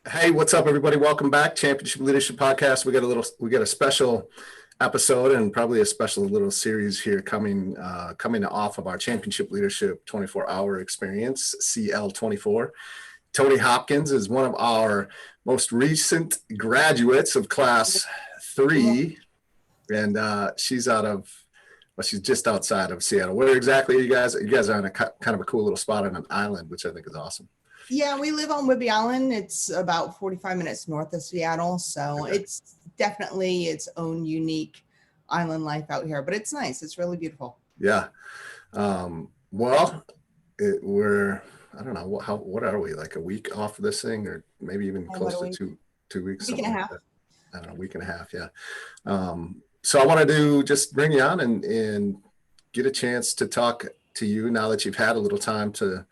Hey, what's up, everybody? Welcome back, Championship Leadership Podcast. We got a special episode and probably a special little series here coming off of our Championship Leadership 24-hour experience, CL24. Toni Hopkins is one of our most recent graduates of Class 3, and she's just outside of Seattle. Where exactly are you guys? You guys are on a kind of a cool little spot on an island, which I think is awesome. Yeah, we live on Whidbey Island. It's about 45 minutes north of Seattle. So It's definitely its own unique island life out here, but it's nice. It's really beautiful. Yeah. I don't know, what are we, like a week off of this thing, or maybe even close to two weeks? Week and a half. Like I don't know, week and a half. Yeah. So I wanted to just bring you on and get a chance to talk to you now that you've had a little time to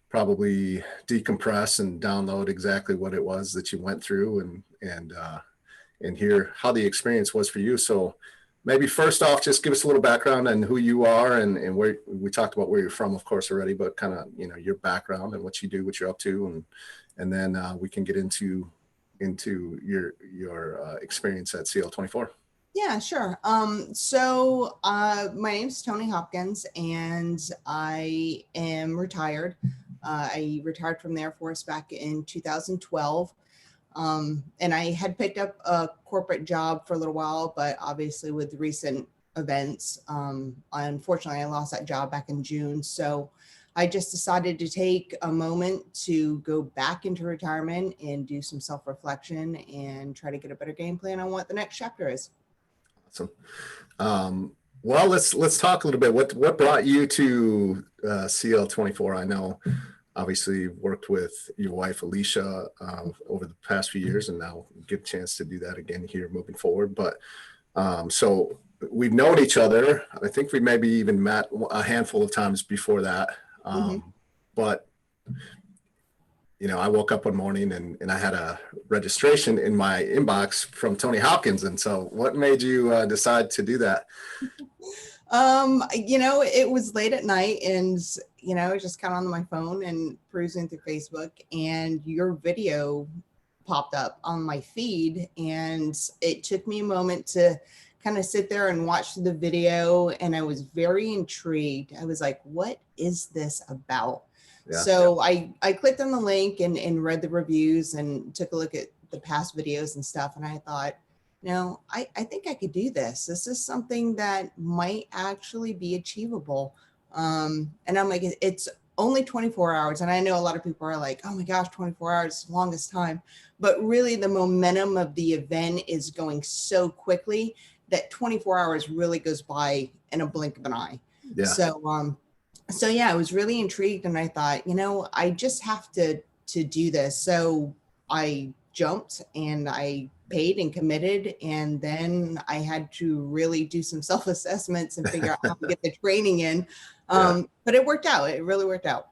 probably decompress and download exactly what it was that you went through and hear how the experience was for you. So maybe first off, just give us a little background on who you are and where. We talked about where you're from, of course, already, but kind of, your background and what you do, what you're up to. And then we can get into your experience at CL24. Yeah, sure. So my name's Toni Hopkins and I am retired. I retired from the Air Force back in 2012. And I had picked up a corporate job for a little while, but obviously with the recent events, unfortunately, I lost that job back in June. So I just decided to take a moment to go back into retirement and do some self-reflection and try to get a better game plan on what the next chapter is. Awesome. Well, let's talk a little bit. What brought you to CL24? I know, obviously, you've worked with your wife Alicia over the past few years, and now get a chance to do that again here moving forward. But so we've known each other. I think we maybe even met a handful of times before that. But I woke up one morning and I had a registration in my inbox from Toni Hopkins. And so what made you decide to do that? It was late at night and, I was just kind of on my phone and perusing through Facebook, and your video popped up on my feed. And it took me a moment to kind of sit there and watch the video. And I was very intrigued. I was like, what is this about? Yeah. So I clicked on the link and read the reviews and took a look at the past videos and stuff. And I thought, I think I could do this. This is something that might actually be achievable. And I'm like, it's only 24 hours. And I know a lot of people are like, oh my gosh, 24 hours is the longest time. But really the momentum of the event is going so quickly that 24 hours really goes by in a blink of an eye. Yeah. So yeah, I was really intrigued and I thought, I just have to do this. So I jumped and I paid and committed. And then I had to really do some self-assessments and figure out how to get the training in. But it worked out. It really worked out.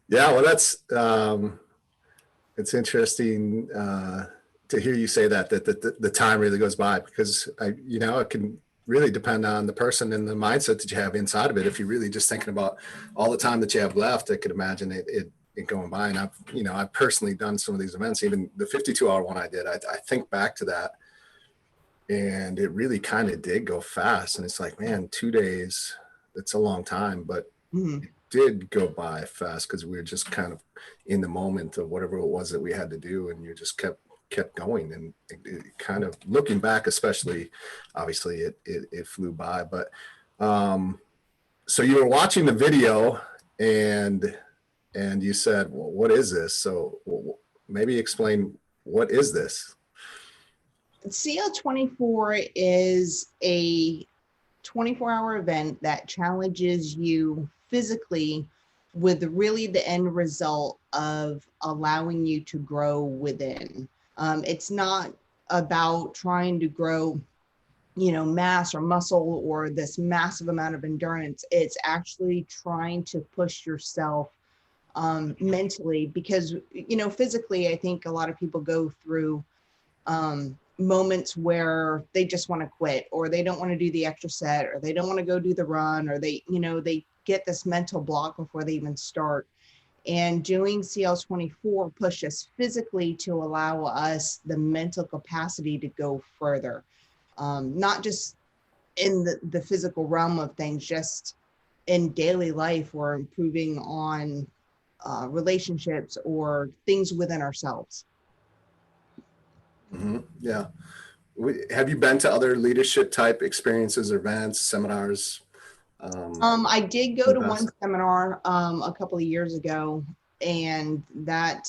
Yeah, well, that's, it's interesting to hear you say that the time really goes by, because it can really depend on the person and the mindset that you have inside of it. If you're really just thinking about all the time that you have left, I could imagine it going by. And I've personally done some of these events, even the 52-hour one I did. I think back to that, and it really kind of did go fast. And it's like, man, 2 days, it's a long time, but it did go by fast because we were just kind of in the moment of whatever it was that we had to do, and you just kept going. And it kind of, looking back, especially, obviously it flew by. But so you were watching the video and you said, well, what is this? So maybe explain, what is this? CL24 is a 24-hour event that challenges you physically with really the end result of allowing you to grow within. It's not about trying to grow, mass or muscle or this massive amount of endurance. It's actually trying to push yourself mentally, because, physically, I think a lot of people go through moments where they just want to quit, or they don't want to do the extra set, or they don't want to go do the run, or they get this mental block before they even start. And doing CL24 pushed us physically to allow us the mental capacity to go further, not just in the physical realm of things, just in daily life or improving on relationships or things within ourselves. Yeah. Have you been to other leadership type experiences, events, seminars? I did go in to the one past? seminar a couple of years ago, and that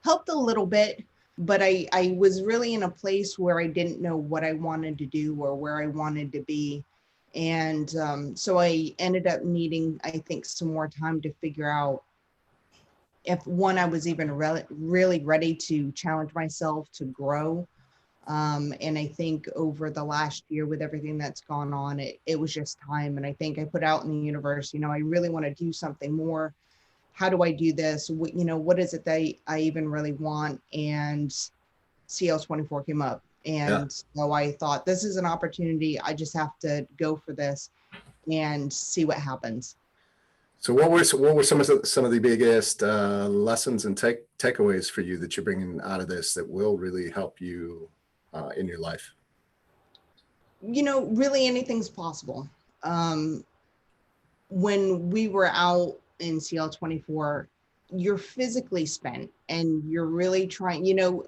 helped a little bit, but I was really in a place where I didn't know what I wanted to do or where I wanted to be. And so I ended up needing, I think, some more time to figure out if one, I was even really ready to challenge myself to grow. And I think over the last year with everything that's gone on, it was just time. And I think I put out in the universe, you know, I really want to do something more. How do I do this? What, you know, what is it that I even really want? And CL24 came up. Yeah. And so I thought, this is an opportunity. I just have to go for this and see what happens. So what were some of the biggest lessons and takeaways for you that you're bringing out of this that will really help you in your life? You know, really anything's possible. When we were out in CL24, you're physically spent and you're really trying, you know,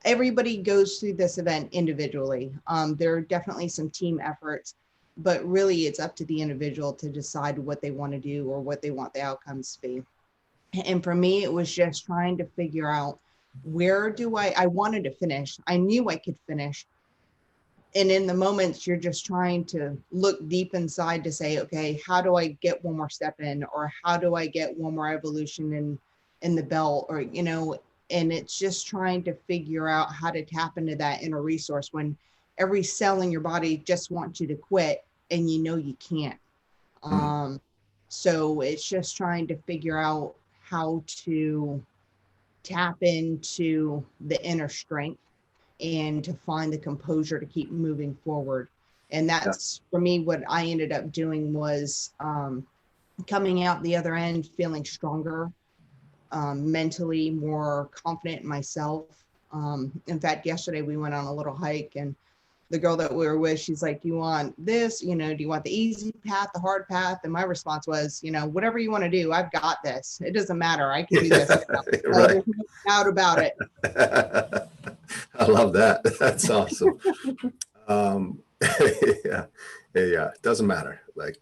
everybody goes through this event individually. There are definitely some team efforts, but really it's up to the individual to decide what they want to do or what they want the outcomes to be. And for me, it was just trying to figure out, where do I wanted to finish. I knew I could finish. And in the moments, you're just trying to look deep inside to say, okay, how do I get one more step in, or how do I get one more evolution in the belt, or, you know, and it's just trying to figure out how to tap into that inner resource when every cell in your body just wants you to quit and you know you can't. So it's just trying to figure out how to tap into the inner strength and to find the composure to keep moving forward. And Yeah. that's for me, what I ended up doing was coming out the other end feeling stronger, mentally more confident in myself. In fact, yesterday we went on a little hike, and the girl that we were with, she's like, do you want this? You know, do you want the easy path, the hard path? And my response was, you know, whatever you want to do, I've got this. It doesn't matter. I can do this now. So Right. there's no doubt about it. I love that. That's awesome. Um, yeah. Yeah. Doesn't matter. Like,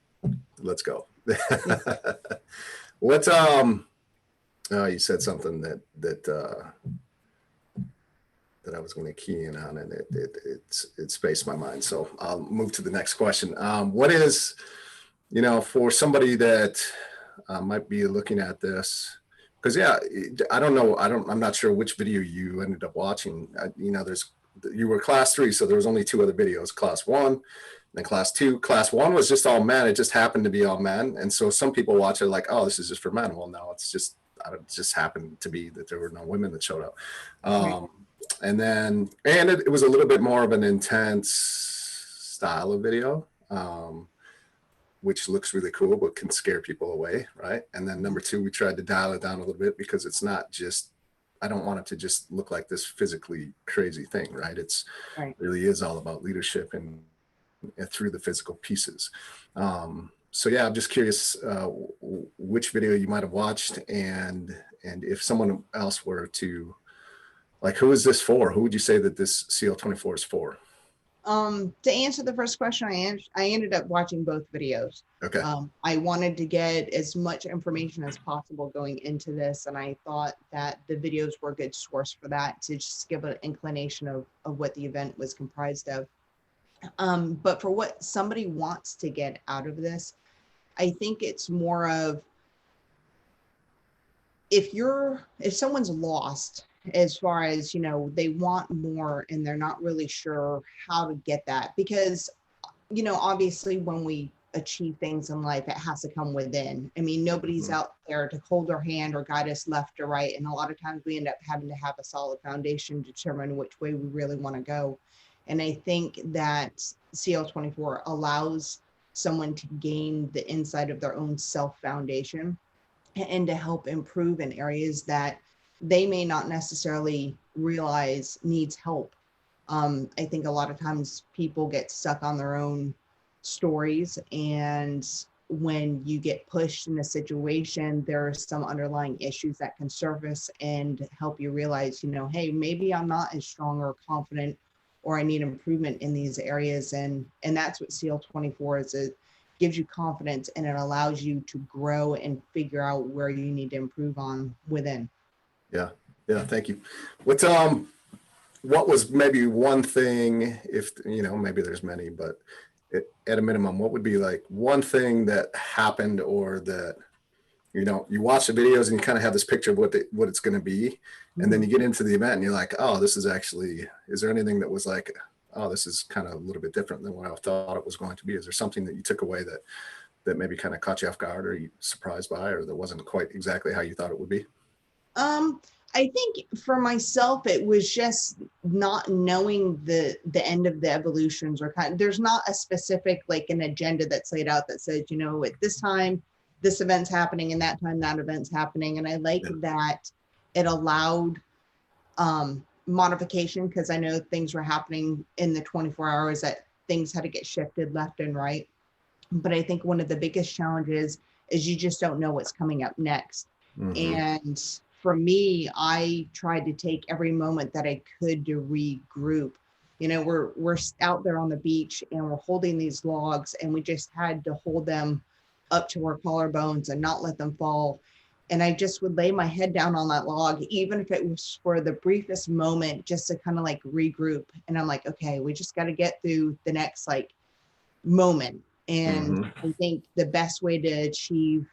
let's go. What, oh, you said something that I was going to key in on, and it spaced my mind. So I'll move to the next question. What is, you know, for somebody that might be looking at this, because yeah, I don't know, I'm not sure which video you ended up watching. You know, you were class 3, so there was only 2 other videos, class 1, then class 2. Class 1 was just all men. It just happened to be all men, and so some people watch it like, oh, this is just for men. Well, no, it just happened to be that there were no women that showed up. Right. And it was a little bit more of an intense style of video, which looks really cool, but can scare people away, right? And then number 2, we tried to dial it down a little bit, because it's not just, I don't want it to just look like this physically crazy thing, right? Right. It really is all about leadership and through the physical pieces. So yeah, I'm just curious which video you might have watched, and if someone else were to, like, who is this for? Who would you say that this CL24 is for? To answer the first question, I ended up watching both videos. Okay. I wanted to get as much information as possible going into this, and I thought that the videos were a good source for that, to just give an inclination of what the event was comprised of. But for what somebody wants to get out of this, I think it's more of, if someone's lost as far as, you know, they want more and they're not really sure how to get that, because, you know, obviously when we achieve things in life, it has to come within. I mean, nobody's out there to hold our hand or guide us left or right. And a lot of times we end up having to have a solid foundation to determine which way we really want to go. And I think that CL24 allows someone to gain the insight of their own self foundation and to help improve in areas that they may not necessarily realize needs help. I think a lot of times people get stuck on their own stories, and when you get pushed in a situation, there are some underlying issues that can surface and help you realize, hey, maybe I'm not as strong or confident, or I need improvement in these areas. And that's what SEAL 24 is. It gives you confidence, and it allows you to grow and figure out where you need to improve on within. Yeah. Yeah. Thank you. What was maybe one thing, if, maybe there's many, but at a minimum, what would be like one thing that happened, or that, you watch the videos and you kind of have this picture of what it's going to be. And then you get into the event and you're like, oh, this is actually, is there anything that was like, oh, this is kind of a little bit different than what I thought it was going to be? Is there something that you took away that maybe kind of caught you off guard, or you surprised by, or that wasn't quite exactly how you thought it would be? I think for myself, it was just not knowing the end of the evolutions, or there's not a specific, like an agenda that's laid out that says, at this time, this event's happening, and that time that event's happening. And I like that it allowed modification, because I know things were happening in the 24 hours that things had to get shifted left and right. But I think one of the biggest challenges is you just don't know what's coming up next. Mm-hmm. And for me, I tried to take every moment that I could to regroup. We're out there on the beach and we're holding these logs, and we just had to hold them up to our collarbones and not let them fall. And I just would lay my head down on that log, even if it was for the briefest moment, just to kind of like regroup. And I'm like, okay, we just got to get through the next moment. And I think the best way to achieve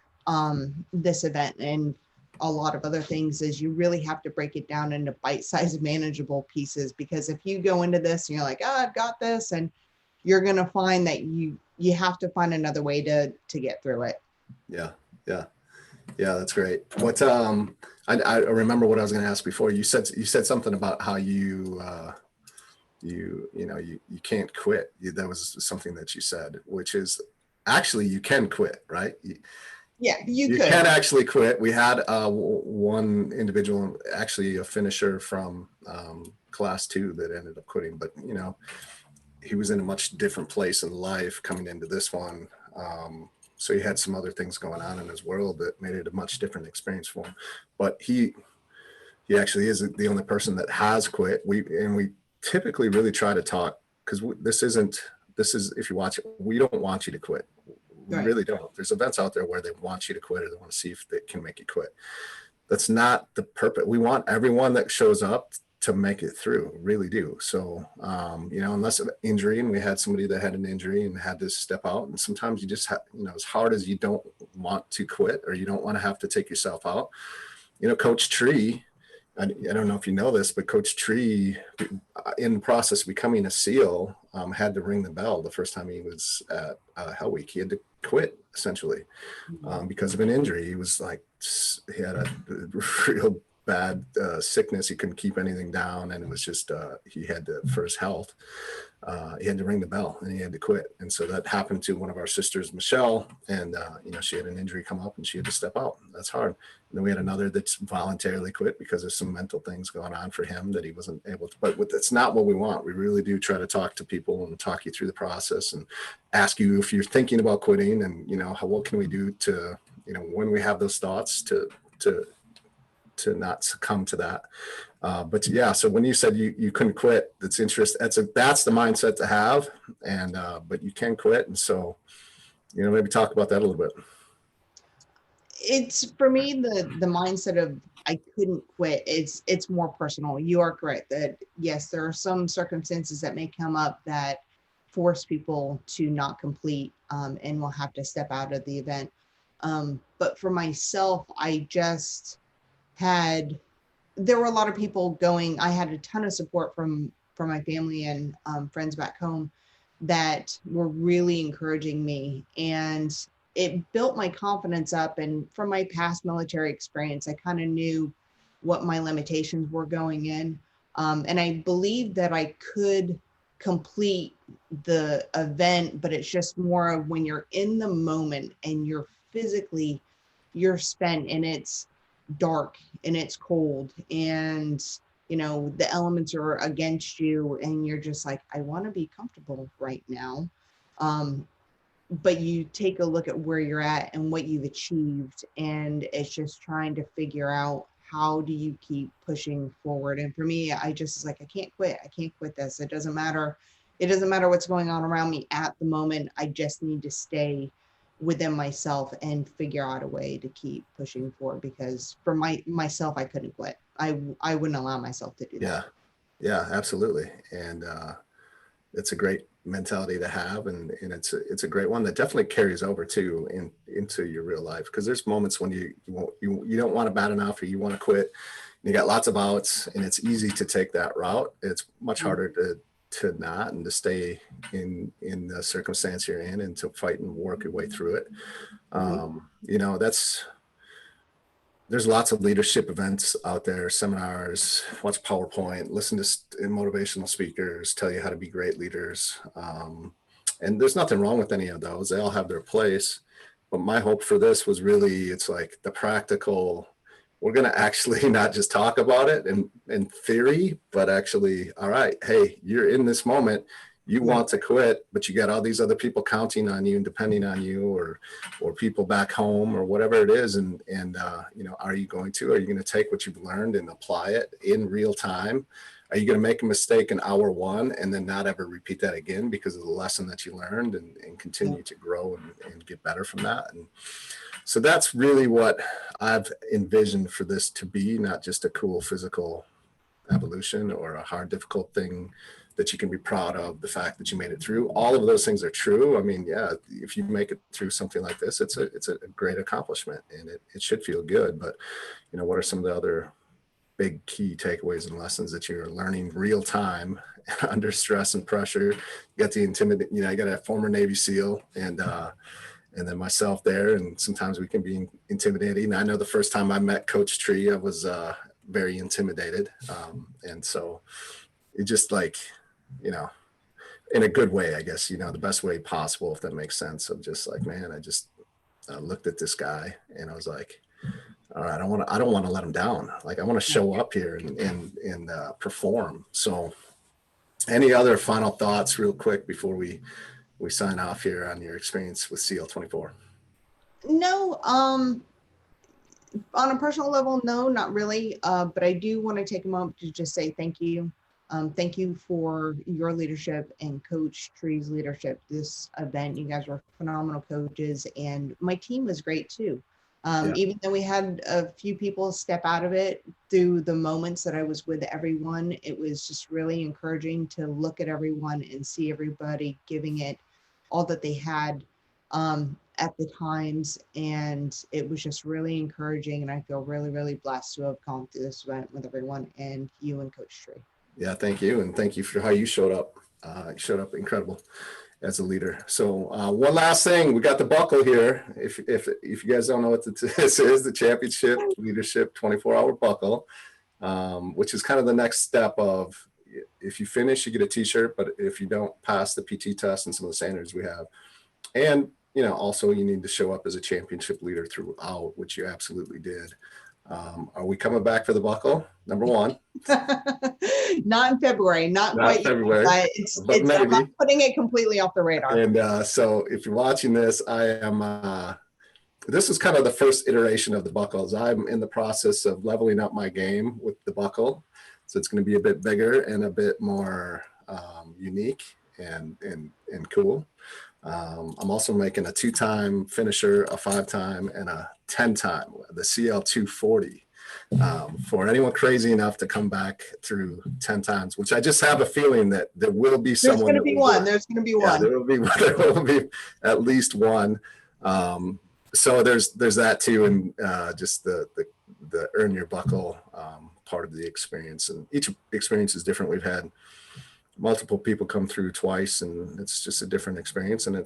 this event and a lot of other things is you really have to break it down into bite-sized, manageable pieces. Because if you go into this and you're like, oh, I've got this, and you're going to find that you have to find another way to get through it. Yeah. That's great. I remember what I was going to ask before. You said something about how you can't quit. That was something that you said, which is actually you can quit, right? You can actually quit. We had one individual, actually a finisher from class 2, that ended up quitting, but he was in a much different place in life coming into this one. So he had some other things going on in his world that made it a much different experience for him. But he actually is the only person that has quit. We typically really try to talk, because this is, if you watch it, we don't want you to quit. We really don't. There's events out there where they want you to quit, or they want to see if they can make you quit. That's not the purpose. We want everyone that shows up to make it through, really do. So, unless of injury, and we had somebody that had an injury and had to step out. And sometimes you just have, as hard as you don't want to quit, or you don't want to have to take yourself out. Coach Tree, I don't know if you know this, but Coach Tree, in the process of becoming a SEAL, had to ring the bell the first time he was at Hell Week. He had to quit, essentially, because of an injury. He was he had a real bad sickness. He couldn't keep anything down, and it was just he had to, for his health, he had to ring the bell, and he had to quit. And so that happened to one of our sisters, Michelle, and she had an injury come up and she had to step out. That's hard. And then we had another that's voluntarily quit because of some mental things going on for him that he wasn't able to. But that's not what we want. We really do try to talk to people and talk you through the process and ask you if you're thinking about quitting, and what can we do to, when we have those thoughts, to not succumb to that. But yeah, so when you said you couldn't quit, that's interesting. That's the mindset to have. And but you can quit. And so, maybe talk about that a little bit. It's, for me, the mindset of I couldn't quit. It's more personal. You are correct that yes, there are some circumstances that may come up that force people to not complete, and will have to step out of the event. But for myself, I just there were a lot of people going. I had a ton of support from my family and friends back home that were really encouraging me, and it built my confidence up. And from my past military experience, I kind of knew what my limitations were going in, and I believed that I could complete the event. But it's just more of when you're in the moment and you're physically you're spent and it's dark and it's cold and the elements are against you and you're just like, I want to be comfortable right now. um but you take a look at where you're at and what you've achieved, and it's just trying to figure out how do you keep pushing forward. And for me, I just was like, I can't quit this. It doesn't matter what's going on around me at the moment. I just need to stay within myself and figure out a way to keep pushing forward, because for myself, I couldn't quit. I wouldn't allow myself to do that. Yeah. Yeah, absolutely. And it's a great mentality to have, and it's a great one that definitely carries over too into your real life, because there's moments when you don't want to bad enough, or you want to quit. You got lots of outs, and it's easy to take that route. It's much harder to not, and to stay in the circumstance you're in, and to fight and work your way through it. There's lots of leadership events out there, seminars, watch PowerPoint, listen to motivational speakers tell you how to be great leaders. And there's nothing wrong with any of those. They all have their place. But my hope for this was really, it's like the practical, we're going to actually not just talk about it in theory, but actually, all right, hey, you're in this moment. You want to quit, but you got all these other people counting on you and depending on you, or people back home, or whatever it is. And are you going to take what you've learned and apply it in real time? Are you going to make a mistake in hour one and then not ever repeat that again because of the lesson that you learned, and continue to grow and get better from that? And so that's really what I've envisioned for this to be, not just a cool physical evolution or a hard, difficult thing that you can be proud of, the fact that you made it through. All of those things are true. I mean, yeah, if you make it through something like this, it's a great accomplishment, and it should feel good. But, what are some of the other big key takeaways and lessons that you're learning real time under stress and pressure? You got the I got a former Navy SEAL, and then myself there, and sometimes we can be intimidating. I know the first time I met Coach Tree, I was very intimidated. And so it just in a good way, I guess, the best way possible, if that makes sense, of just like, man, I just looked at this guy and I was like, all right, I don't want to let him down. Like, I want to show up here and perform. So any other final thoughts real quick before we sign off here on your experience with SEAL 24? No, on a personal level, no, not really. But I do want to take a moment to just say thank you. Thank you for your leadership and Coach Tree's leadership. This event, you guys were phenomenal coaches, and my team was great too. Even though we had a few people step out of it, through the moments that I was with everyone, it was just really encouraging to look at everyone and see everybody giving it all that they had at the times. And it was just really encouraging. And I feel really, really blessed to have gone through this event with everyone, and you and Coach Tree. Yeah, thank you. And thank you for how you showed up. You showed up incredible as a leader. So one last thing, we got the buckle here. If you guys don't know what this is, the Championship Leadership 24-hour buckle, which is kind of the next step of, if you finish, you get a t-shirt, but if you don't pass the PT test and some of the standards we have, and also you need to show up as a championship leader throughout, which you absolutely did. Are we coming back for the buckle? Number one. Not in February, not quite February, yet, but I'm not putting it completely off the radar. And so if you're watching this, this is kind of the first iteration of the buckles. I'm in the process of leveling up my game with the buckle. So it's going to be a bit bigger and a bit more unique and cool. I'm also making a 2-time finisher, a 5-time, and a 10-time, the CL 240, for anyone crazy enough to come back through 10 times, which I just have a feeling that there will be someone. There's going to be one. There will be at least one. So there's that too. And just the earn your buckle part of the experience. And each experience is different. We've had multiple people come through twice, and it's just a different experience. And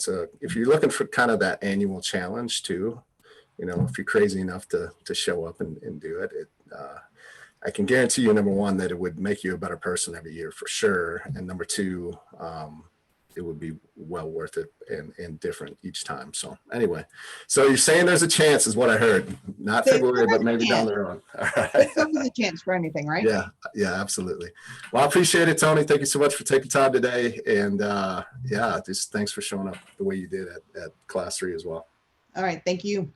if you're looking for kind of that annual challenge too, if you're crazy enough to show up and do it, I can guarantee you, number one, that it would make you a better person every year for sure. And number two, it would be well worth it and different each time. So anyway, so you're saying there's a chance is what I heard. Not February, but maybe down the road. All right. There's always a chance for anything, right? Yeah, yeah, absolutely. Well, I appreciate it, Toni. Thank you so much for taking time today. And yeah, just thanks for showing up the way you did at class 3 as well. All right. Thank you.